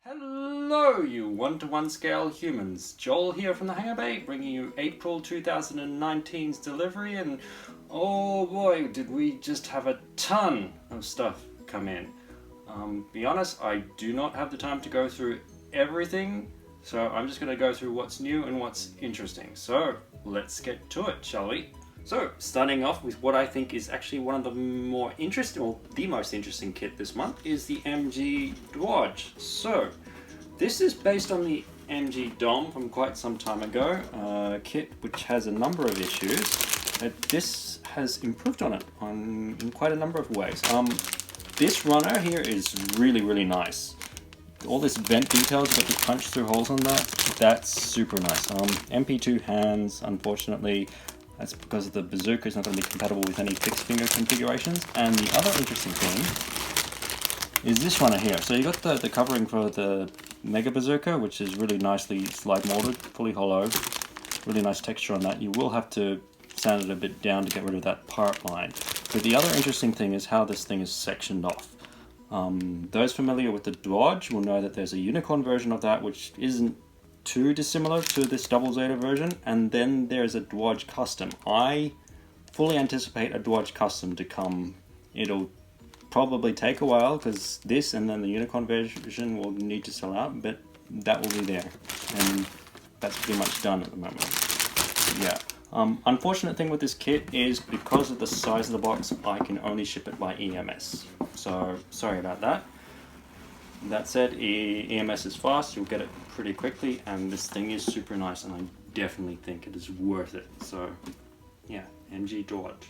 Hello, you 1-to-1 scale humans. Joel here from the Hangar Bay, bringing you April 2019's delivery, and oh boy, did we just have a ton of stuff come in. Be honest, I do not have the time to go through everything, so I'm just going to go through what's new and what's interesting. So let's get to it, shall we? So, starting off with what I think is actually one of the more interesting, or the most interesting kit this month, is the MG Dwadge. So, this is based on the MG DOM from quite some time ago, a kit which has a number of issues. This has improved on it in quite a number of ways. This runner here is really nice. All this vent details, you've got the punch through holes on that, that's super nice. MP2 hands, unfortunately, that's because the bazooka is not going to be compatible with any fixed finger configurations. And the other interesting thing is this runner here. So you got the covering for the Mega Bazooka, which is really nicely slide molded, fully hollow. Really nice texture on that. You will have to sand it a bit down to get rid of that part line. But the other interesting thing is how this thing is sectioned off. Those familiar with the Dwadge will know that there's a unicorn version of that, which isn't too dissimilar to this double Zeta version, and then there's a Dwadge custom. I fully anticipate a Dwadge custom to come. It'll probably take a while because this and then the unicorn version will need to sell out, but that will be there, and that's pretty much done at the moment. Yeah. Unfortunate thing with this kit is because of the size of the box, I can only ship it by EMS. So sorry about that. That said, EMS is fast, you'll get it pretty quickly, and this thing is super nice, and I definitely think it is worth it. So, yeah, MG Dwadge.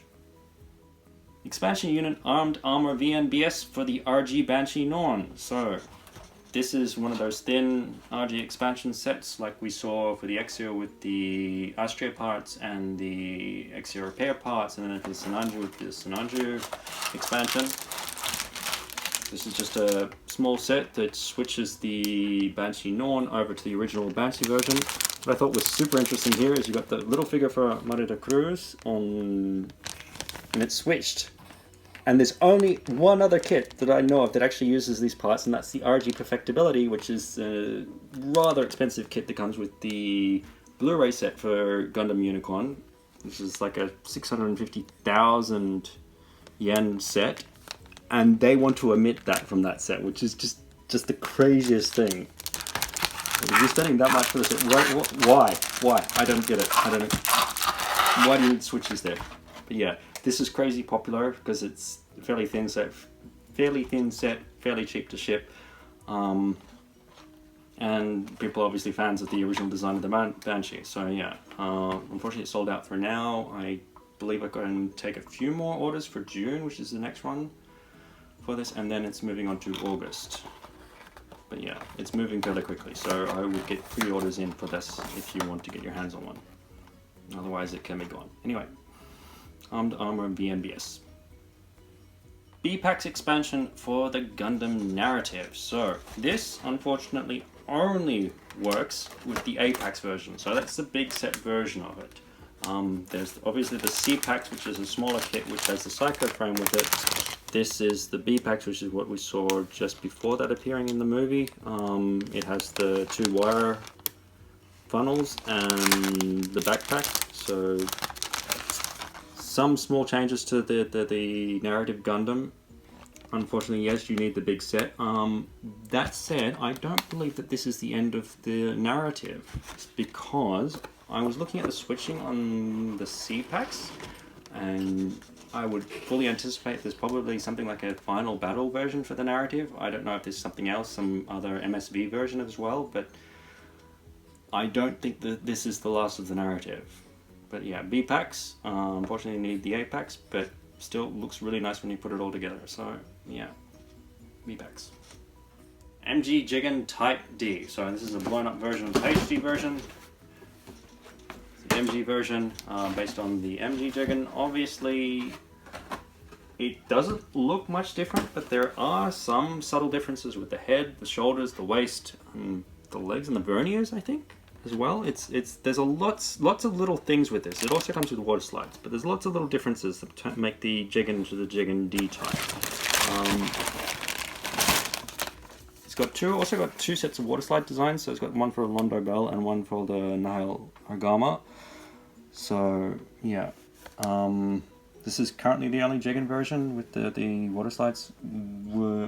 Expansion Unit Armed Armor VNBS for the RG Banshee Norn. So, this is one of those thin RG expansion sets like we saw for the Exio with the Astray parts and the Exio repair parts, and then for the Sinanju with the Sinanju expansion. This is just a small set that switches the Banshee Norn over to the original Banshee version. What I thought was super interesting here is you've got the little figure for Marita Cruz and it's switched. And there's only one other kit that I know of that actually uses these parts, and that's the RG Perfectibility, which is a rather expensive kit that comes with the Blu-ray set for Gundam Unicorn, which is like a 650,000 yen set. And they want to omit that from that set, which is just the craziest thing. You're spending that much for this set. Why? I don't get it. I don't know. Why do you need switches there? But yeah, this is crazy popular because it's fairly thin set, fairly cheap to ship. And people are obviously fans of the original design of the Banshee. So yeah, unfortunately it's sold out for now. I believe I'm going to take a few more orders for June, which is the next one for this, and then it's moving on to August. But yeah, it's moving fairly quickly, so I would get pre-orders in for this if you want to get your hands on one. Otherwise it can be gone. Anyway, Armed Armor VNBS. B-Packs expansion for the Gundam narrative. So this unfortunately only works with the A-Packs version, so that's the big set version of it. There's obviously the C-Packs, which is a smaller kit which has the Psycho frame with it. This is the B-Packs, which is what we saw just before that appearing in the movie. It has the 2 wire funnels and the backpack, so some small changes to the narrative Gundam. Unfortunately, yes, you need the big set. That said, I don't believe that this is the end of the narrative, because I was looking at the switching on the C-Packs, and I would fully anticipate there's probably something like a final battle version for the narrative. I don't know if there's something else, some other MSV version as well, but I don't think that this is the last of the narrative. But yeah, B-Packs, unfortunately you need the A-Packs, but still looks really nice when you put it all together. So yeah, B-Packs. MG Jegan Type D. So this is a blown up version of the HD version. The MG version, based on the MG Jegan. Obviously, it doesn't look much different, but there are some subtle differences with the head, the shoulders, the waist, the legs, and the verniers, I think, as well. There's lots of little things with this. It also comes with water slides, but there's lots of little differences that make the Jegan into the Jegan D type. It's also got two sets of water slide designs. So it's got one for Londo Bell and one for the Nihil Argama. So yeah, this is currently the only Jegan version with the water slides.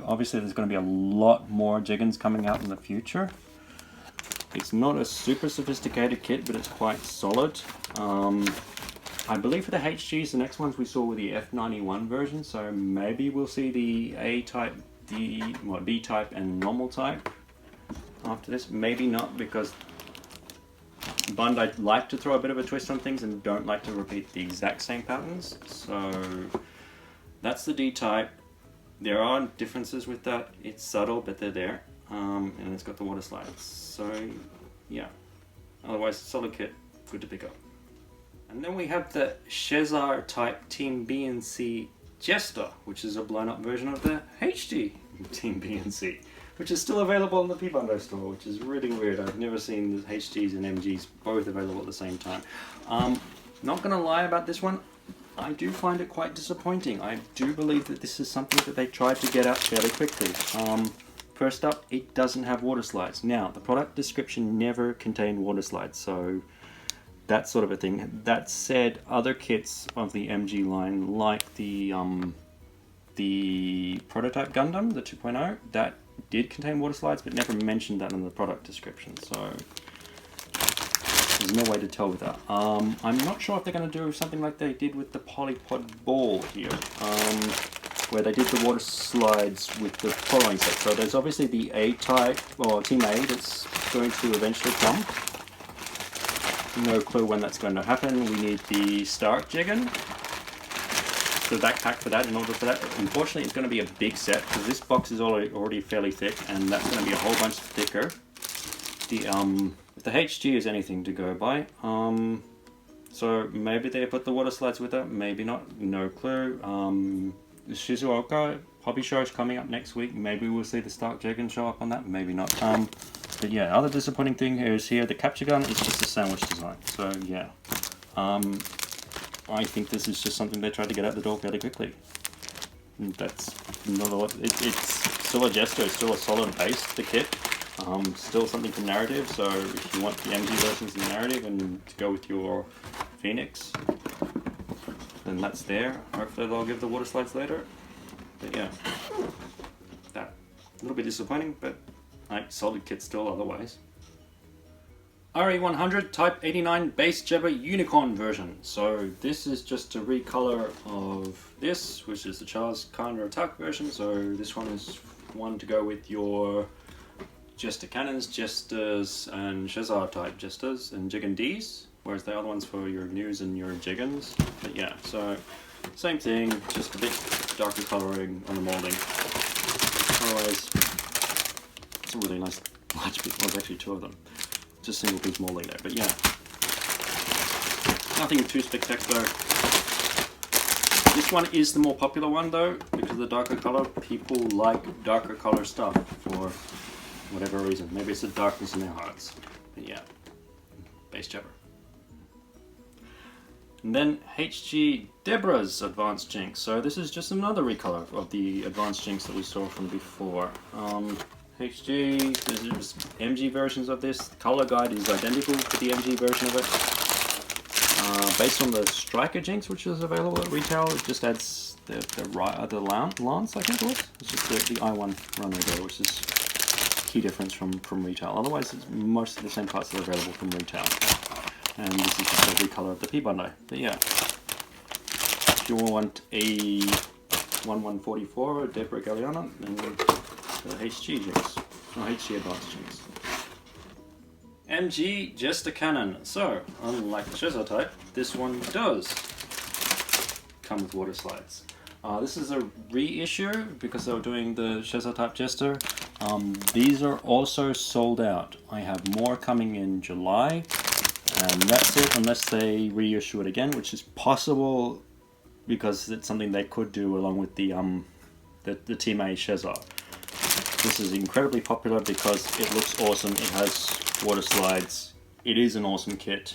Obviously there's going to be a lot more Jegans coming out in the future. It's not a super sophisticated kit, but it's quite solid. I believe for the HGs, the next ones we saw were the F91 version, so maybe we'll see the A-type, B-type and normal type after this. Maybe not, because Bandai like to throw a bit of a twist on things and don't like to repeat the exact same patterns. So that's the D-type. There are differences with that. It's subtle, but they're there. And it's got the water slides. So yeah, otherwise solid kit, good to pick up. And then we have the Shezarr type Team B and C Jesta, which is a blown up version of the HG Team B and C, which is still available in the p-bandai store, which is really weird. I've never seen the HGs and MGs both available at the same time. Not gonna lie about this one, I do find it quite disappointing. I do believe that this is something that they tried to get out fairly quickly. First up, it doesn't have water slides. Now, the product description never contained water slides, so that sort of a thing. That said, other kits of the MG line, like the prototype Gundam, the 2.0, that did contain water slides, but never mentioned that in the product description, so there's no way to tell with that. I'm not sure if they're going to do something like they did with the Polypod Ball here, where they did the water slides with the following set. So there's obviously the A-type, or Team A, that's going to eventually come. No clue when that's going to happen. We need the Stark Jegan, the backpack for that. In order for that, unfortunately, it's going to be a big set because this box is already fairly thick, and that's going to be a whole bunch thicker. If the HG is anything to go by, so maybe they put the water slides with it, maybe not. No clue. The Shizuoka hobby show is coming up next week. Maybe we'll see the Stark Jegan show up on that. Maybe not. But yeah, other disappointing thing here is the capture gun is just a sandwich design. So yeah, I think this is just something they tried to get out the door fairly quickly. That's not a lot. It's still a Jesta, it's still a solid base, the kit. Still something for narrative, so if you want the MG versions of the narrative and to go with your Phoenix, then that's there. Hopefully they'll give the water slides later. But yeah, that a little bit disappointing, but solid kit still otherwise. RE100 Type 89 Base Jabber Unicorn version. So this is just a recolor of this, which is the Charles Kind Attack version. So this one is one to go with your Jesta Cannons, Jestas, and Shezarr type Jestas and Jegan Ds, whereas the other ones for your News and your Jegans. But yeah, so same thing, just a bit darker coloring on the molding. Otherwise, it's a really nice large piece. Well, there's actually two of them. Just single piece molding there, but yeah, nothing too spectacular. This one is the more popular one though, because of the darker color. People like darker color stuff for whatever reason. Maybe it's the darkness in their hearts. But yeah, base jabber. And then HG Deborah's Advanced Jinx. So this is just another recolor of the Advanced Jinx that we saw from before. HG, there's MG versions of this. The color guide is identical to the MG version of it. Based on the Striker Jinx, which is available at retail, it just adds the lance, I think it was. It's just the I1 runway there, which is key difference from retail. Otherwise, it's most of the same parts that are available from retail. And this is just a recolor of the p-bandai. But yeah, if you want a 1144 Deborah Galiena, then the HG Jinx, or HG Advanced Jinx. MG Jesta Cannon. So, unlike the Shezarr type, this one does come with water slides. This is a reissue because they were doing the Shezarr type Jester. These are also sold out. I have more coming in July, and that's it unless they reissue it again, which is possible because it's something they could do along with the Team A Shezarr. This is incredibly popular because it looks awesome, it has water slides, it is an awesome kit.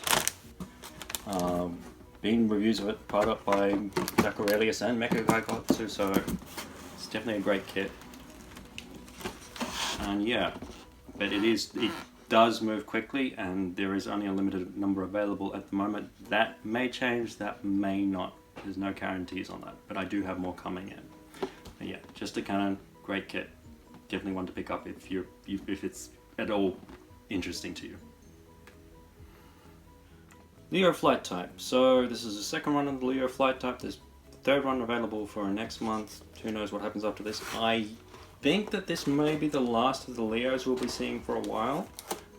Been reviews of it, part up by Zach Aurelius and Mecha Gaikotsu, so it's definitely a great kit. and yeah, but it does move quickly, and there is only a limited number available at the moment. That may change, that may not. There's no guarantees on that, but I do have more coming in. But yeah, Jesta Cannon, great kit. Definitely one to pick up if it's at all interesting to you. Leo flight type. So this is the second run of the Leo flight type. There's third run available for next month. Who knows what happens after this. I think that this may be the last of the Leos we'll be seeing for a while.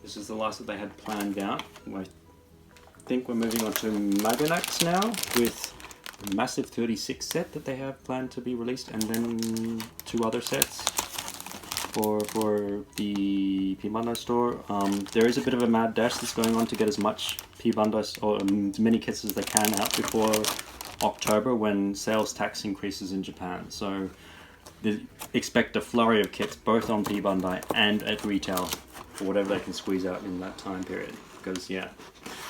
This is the last that they had planned out. I think we're moving on to Maganax now with a massive 36 set that they have planned to be released, and then 2 other sets for the p-bandai store. There is a bit of a mad dash that's going on to get as much p-bandai or as many kits as they can out before October, when sales tax increases in Japan. So expect a flurry of kits both on p-bandai and at retail for whatever they can squeeze out in that time period, because yeah,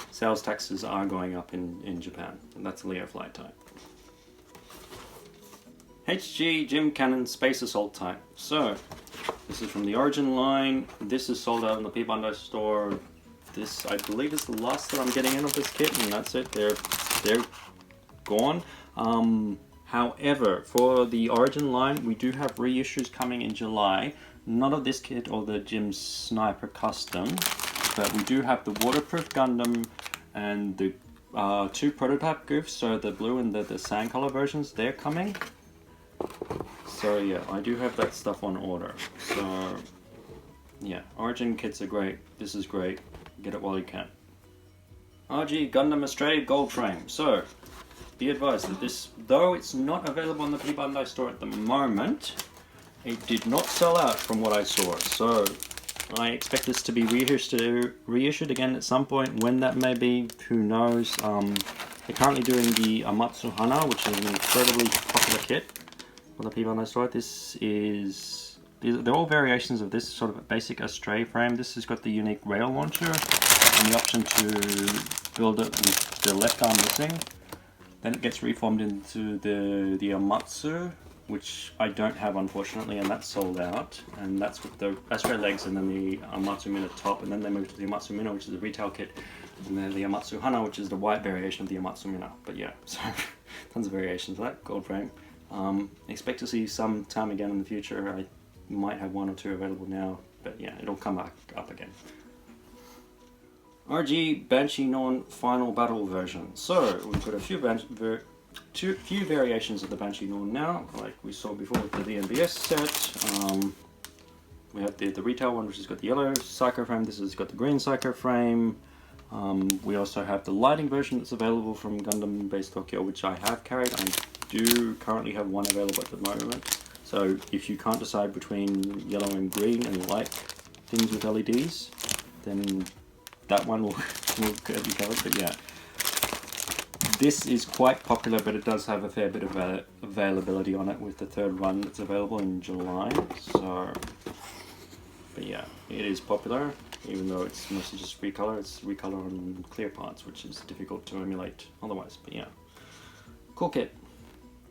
sales taxes are going up in Japan, and that's a Leo flight type. HG Jim Cannon Space Assault type. So this is from the Origin line. This is sold out in the p-bandai store. This, I believe, is the last that I'm getting in of this kit, and that's it. They're gone. However, for the Origin line, we do have reissues coming in July. Not of this kit or the Jim Sniper Custom, but we do have the Waterproof Gundam and the 2 prototype goofs, so the blue and the sand color versions, they're coming. So yeah, I do have that stuff on order. So yeah, Origin kits are great. This is great. Get it while you can. RG Gundam Astray Gold Frame. So be advised that this, though it's not available in the p-bandai store at the moment, it did not sell out from what I saw. So I expect this to be reissued again at some point. When that may be, who knows. They're currently doing the Amatsu Hana, which is an incredibly popular kit for the p-bandai store. They're all variations of this sort of basic Astray frame. This has got the unique rail launcher and the option to build it with the left arm missing. Then it gets reformed into the Amatsu, which I don't have unfortunately, and that's sold out. And that's with the Astray legs and then the Amatsu Mina top, and then they move to the Amatsu Mina, which is a retail kit, and then the Amatsu Hana, which is the white variation of the Amatsu Mina. But yeah, so tons of variations of that gold frame. Expect to see some time again in the future. I might have 1 or 2 available now, but yeah, it'll come back up again. RG Banshee Non Final Battle version. So we've got a few variations of the Banshee Non now, like we saw before with the DNBS set. We have the retail one, which has got the yellow psycho frame. This has got the green psycho frame. We also have the lighting version that's available from Gundam Base Tokyo, which I have carried. I do currently have 1 available at the moment. So if you can't decide between yellow and green and like things with LEDs, then that one will be covered. But yeah, this is quite popular, but it does have a fair bit of availability on it with the 3rd run that's available in July. So, but yeah, it is popular, even though it's mostly just recolor. It's recolor on clear parts, which is difficult to emulate otherwise. But yeah, cool kit.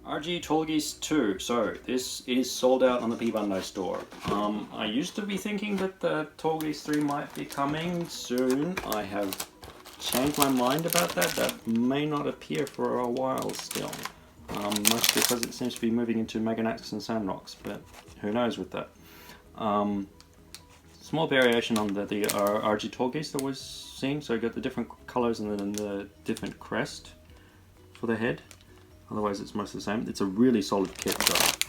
RG Tallgeese 2. So this is sold out on the p-bandai store. I used to be thinking that the Tallgeese 3 might be coming soon. I have changed my mind about that. That may not appear for a while still. Mostly because it seems to be moving into Meganax and Sandrox, but who knows with that. Small variation on the RG Tallgeese that was seen. So you got the different colors and then the different crest for the head. Otherwise it's mostly the same. It's a really solid kit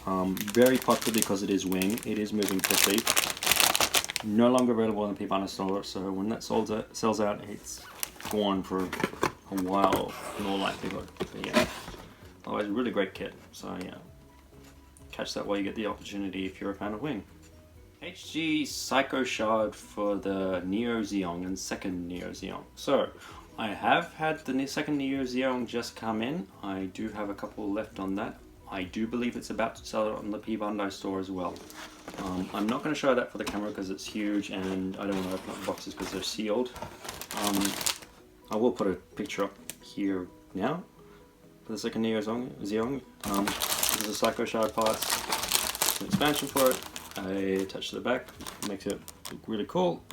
though. Very popular because it is wing. It is moving quickly. No longer available in the p-bandai store, so when that sells out, it's gone for a while in all likelihood. But yeah, otherwise really great kit. So yeah, catch that while you get the opportunity if you're a fan of wing. HG Psycho Shard for the Neo Zeong and second Neo Zeong. So I have had the second Neo Zeong just come in. I do have a couple left on that. I do believe it's about to sell it on the p-bandai store as well. I'm not going to show that for the camera because it's huge and I don't want to open up the boxes because they're sealed. I will put a picture up here now for the second Neo Zeong. This is a Psycho Shard parts, an expansion for it, a touch to the back, makes it look really cool.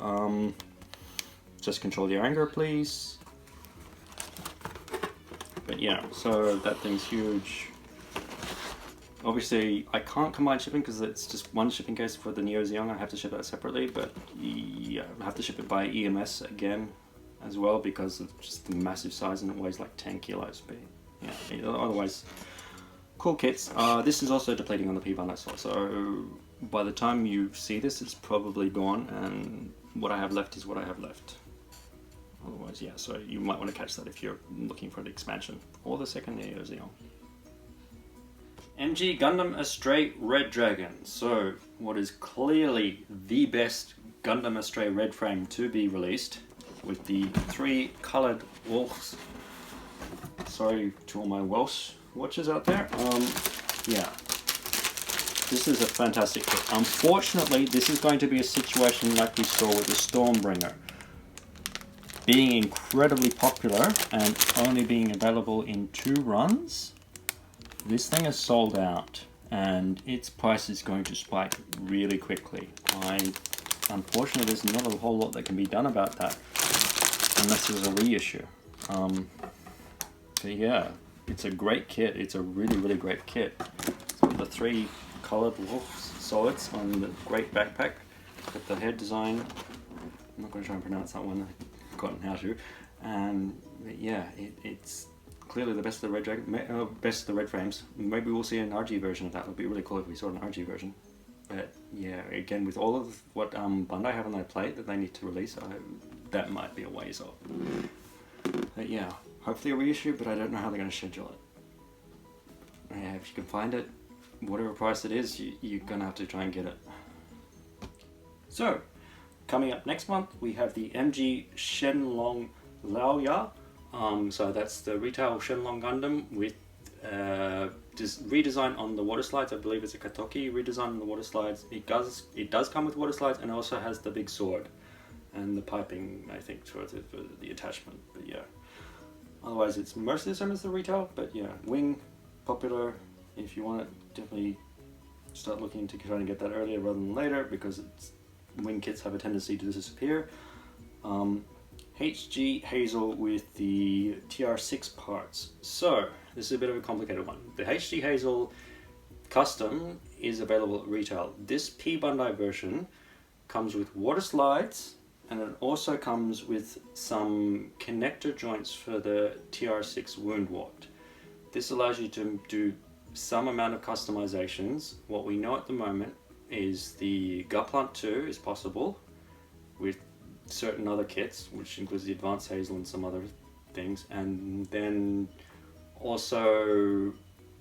Just control your anger, please. But yeah, so that thing's huge. Obviously, I can't combine shipping because it's just one shipping case for the Neo Zeong. I have to ship that separately, but yeah, I have to ship it by EMS again as well because of just the massive size, and it weighs like 10 kilos. But yeah, otherwise, cool kits. This is also depleting on the p-bandai slot, so by the time you see this, it's probably gone, and what I have left is what I have left. Otherwise, yeah, so you might want to catch that if you're looking for an expansion or the second Neo Zeong. MG Gundam Astray Red Dragon. So, what is clearly the best Gundam Astray Red frame to be released, with the 3 coloured wolves. Sorry to all my Welsh watchers out there. Yeah, this is a fantastic kit. Unfortunately, this is going to be a situation like we saw with the Stormbringer. Being incredibly popular and only being available in 2 runs, this thing is sold out and its price is going to spike really quickly. Unfortunately, there's not a whole lot that can be done about that unless there's a reissue. But yeah, it's a great kit. It's a really, really great kit. It's got the 3 coloured wolf solids on the great backpack. Got the head design. I'm not going to try and pronounce that one. I've forgotten how to. And yeah, it's clearly the best of the Red Dragon, best of the Red frames. Maybe we'll see an RG version of that. It would be really cool if we saw an RG version. But yeah, again, with all of what Bandai have on their plate that they need to release, that might be a ways off. But yeah, hopefully a reissue, but I don't know how they're going to schedule it. Yeah, if you can find it, whatever price it is, you're going to have to try and get it. So, coming up next month, we have the MG Shenlong Laoya. So that's the retail Shenlong Gundam with redesign on the water slides. I believe it's a Katoki redesign on the water slides. It does come with water slides and also has the big sword and the piping, I think, for the attachment. But yeah, otherwise it's mostly the same as the retail. But yeah, wing, popular. If you want it, definitely start looking into trying to get that earlier rather than later, because wing kits have a tendency to disappear. HG Hazel with the TR6 parts. So, this is a bit of a complicated one. The HG Hazel custom is available at retail. This p-bandai version comes with water slides, and it also comes with some connector joints for the TR6 wound wart. This allows you to do some amount of customizations. What we know at the moment is the Guplant 2 is possible with certain other kits, which includes the Advanced Hazel and some other things, and then also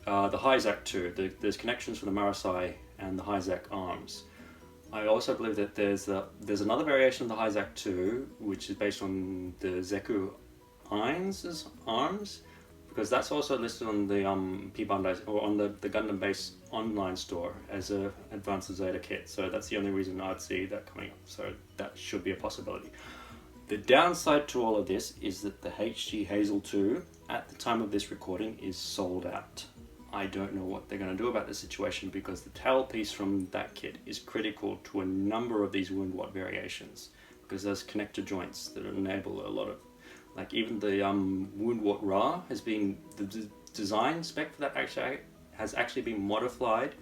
the Hyzak 2. There's connections for the Marasai and the Hyzak arms. I also believe that there's another variation of the Hyzak 2, which is based on the Zeku Ain's arms, because that's also listed on the p-bandai or on the Gundam base online store as a Advanced Zeta kit. So that's the only reason I'd see that coming up. So that should be a possibility. The downside to all of this is that the HG Hazel 2 at the time of this recording is sold out. I don't know what they're going to do about the situation, because the tail piece from that kit is critical to a number of these wound wart variations, because there's connector joints that enable a lot of, like even the wound wart Ra has been, the design spec for that has actually been modified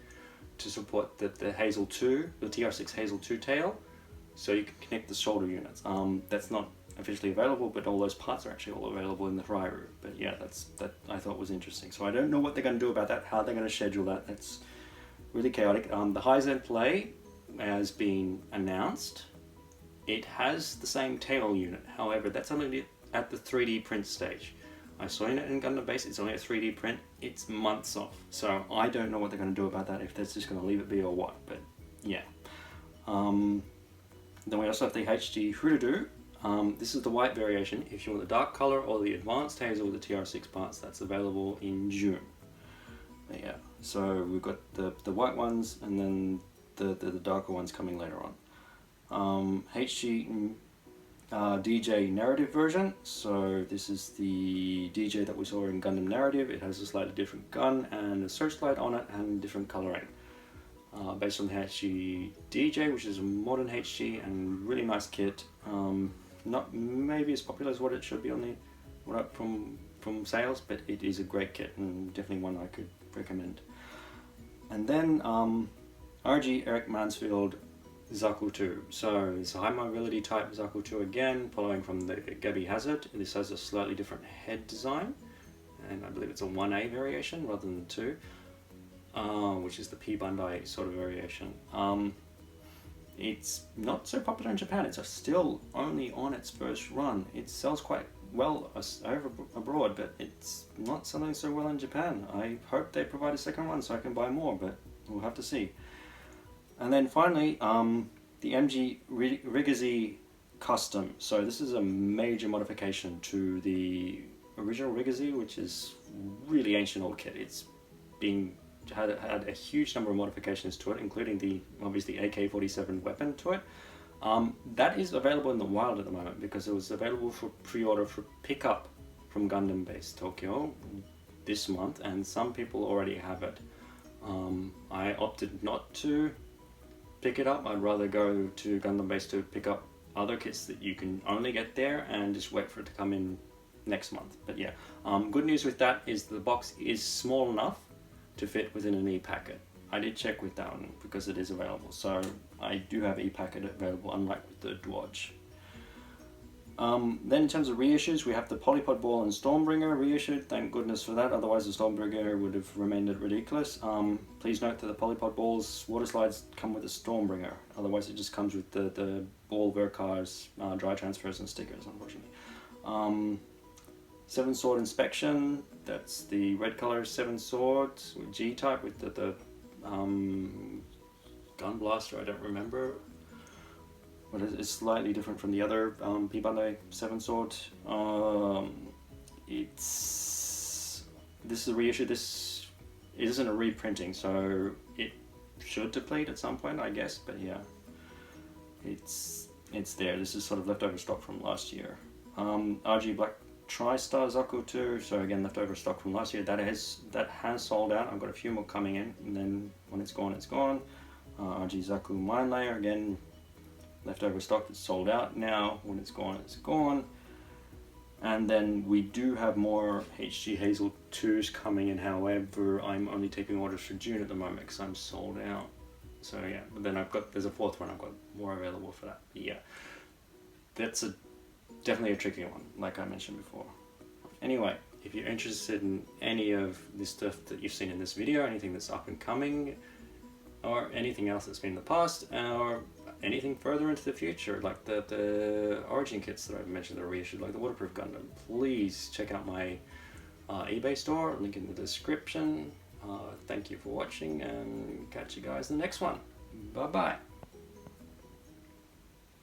to support the Hazel 2, the TR6 Hazel 2 tail, so you can connect the shoulder units. That's not officially available, but all those parts are actually all available in the Rairu. But yeah, that I thought was interesting. So I don't know what they're going to do about that, how they're going to schedule that. That's really chaotic. The Hyzak Play has been announced. It has the same tail unit, however, that's only at the 3D print stage. I saw it in Gundam Base, it's only a 3D print, it's months off. So I don't know what they're going to do about that, if they're just going to leave it be or what, but yeah. Then we also have the HG Hurudu. This is the white variation. If you want the dark color or the Advanced Hazel with the TR6 parts, that's available in June. But yeah, so we've got the white ones and then the darker ones coming later on. HG DJ narrative version. So this is the DJ that we saw in Gundam Narrative. It has a slightly different gun and a searchlight on it and different coloring. based on the HG DJ, which is a modern HG and really nice kit. Not maybe as popular as what it should be on the from sales, but it is a great kit and definitely one I could recommend. And then RG Eric Mansfield Zaku 2. So it's a high mobility type Zaku 2 again, following from the Gabi Hazard. This has a slightly different head design, and I believe it's a 1A variation rather than 2, which is the P-bandai sort of variation. It's not so popular in Japan. It's still only on its first run. It sells quite well over abroad, but it's not selling so well in Japan. I hope they provide a second one so I can buy more, but we'll have to see. And then finally, the MG Rigazi Custom. So this is a major modification to the original Rigazi, which is really ancient old kit. It's had a huge number of modifications to it, including the obviously AK-47 weapon to it. That is available in the wild at the moment because it was available for pre-order for pickup from Gundam Base Tokyo this month, and some people already have it. I opted not to pick it up. I'd rather go to Gundam Base to pick up other kits that you can only get there and just wait for it to come in next month. But yeah, good news with that is the box is small enough to fit within an e-packet. I did check with that one because it is available, so I do have e-packet available, unlike with the Dwadge. Then in terms of reissues, we have the Polypod Ball and Stormbringer reissued. Thank goodness for that, otherwise the Stormbringer would have remained ridiculous. Please note that the Polypod Balls water slides come with a Stormbringer, otherwise it just comes with the ball Vercars, dry transfers and stickers, unfortunately. 7 sword inspection, that's the red color 7 sword with G-type with the gun blaster, I don't remember. But it's slightly different from the other p-bandai 7 sword. This is a reissue. This isn't a reprinting, so it should deplete at some point, I guess. But yeah, it's there. This is sort of leftover stock from last year. RG Black TriStar Zaku 2. So again, leftover stock from last year. That has sold out. I've got a few more coming in, and then when it's gone, it's gone. RG Zaku Mine Layer again. Leftover stock that's sold out now. When it's gone, it's gone. And then we do have more HG Hazel 2s coming in. However, I'm only taking orders for June at the moment because I'm sold out. So yeah, but then there's a 4th one. I've got more available for that. But yeah, that's definitely a tricky one, like I mentioned before. Anyway, if you're interested in any of this stuff that you've seen in this video, anything that's up and coming, or anything else that's been in the past, or anything further into the future, like the Origin kits that I've mentioned that are reissued, like the Waterproof Gundam, please check out my eBay store, link in the description. Thank you for watching, and catch you guys in the next one. Bye bye.